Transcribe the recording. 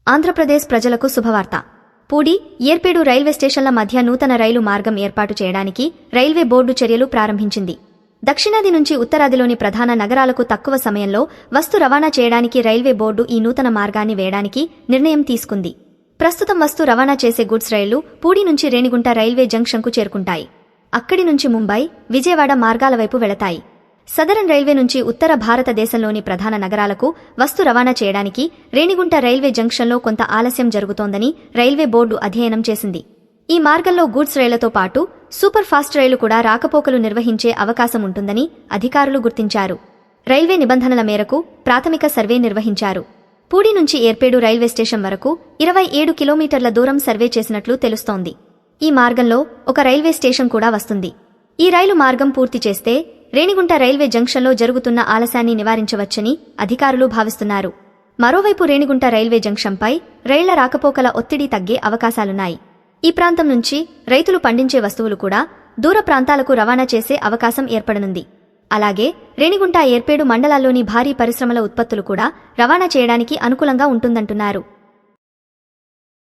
ఆంధ్రప్రదేశ్ ప్రజలకు శుభవార్త. పూడి, ఏర్పేడు రైల్వే స్టేషన్ల మధ్య నూతన రైలు మార్గం ఏర్పాటు చేయడానికి రైల్వే బోర్డు చర్యలు ప్రారంభించింది. దక్షిణాది నుంచి ఉత్తరాదిలోని ప్రధాన నగరాలకు తక్కువ సమయంలో వస్తు రవాణా చేయడానికి రైల్వే బోర్డు ఈ నూతన మార్గాన్ని వేయడానికి నిర్ణయం తీసుకుంది. ప్రస్తుతం వస్తు రవాణా చేసే గుడ్స్ రైళ్లు పూడి నుంచి రేణిగుంట రైల్వే జంక్షన్కు చేరుకుంటాయి. అక్కడి నుంచి ముంబై, విజయవాడ మార్గాల వైపు వెళతాయి. సదరన్ రైల్వే నుంచి ఉత్తర భారతదేశంలోని ప్రధాన నగరాలకు వస్తు రవాణా చేయడానికి రేణిగుంట రైల్వే జంక్షన్లో కొంత ఆలస్యం జరుగుతోందని రైల్వే బోర్డు అధ్యయనం చేసింది. ఈ మార్గంలో గూడ్స్ రైళ్లతో పాటు సూపర్ ఫాస్ట్ రైళ్లు కూడా రాకపోకలు నిర్వహించే అవకాశం ఉంటుందని అధికారులు గుర్తించారు. రైల్వే నిబంధనల మేరకు ప్రాథమిక సర్వే నిర్వహించారు. పూడి నుంచి ఏర్పేడు రైల్వే స్టేషన్ వరకు 27 కిలోమీటర్ల దూరం సర్వే చేసినట్లు తెలుస్తోంది. ఈ మార్గంలో ఒక రైల్వే స్టేషన్ కూడా వస్తుంది. ఈ రైలు మార్గం పూర్తి చేస్తే రేణిగుంట రైల్వే జంక్షన్లో జరుగుతున్న ఆలస్యాన్ని నివారించవచ్చని అధికారులు భావిస్తున్నారు. మరోవైపు రేణిగుంట రైల్వే జంక్షన్పై రైళ్ల రాకపోకల ఒత్తిడి తగ్గే అవకాశాలున్నాయి. ఈ ప్రాంతం నుంచి రైతులు పండించే వస్తువులు కూడా దూర ప్రాంతాలకు రవాణా చేసే అవకాశం ఏర్పడనుంది. అలాగే రేణిగుంట ఏర్పేడు మండలాల్లోని భారీ పరిశ్రమల ఉత్పత్తులు కూడా రవాణా చేయడానికి అనుకూలంగా ఉంటుందంటున్నారు.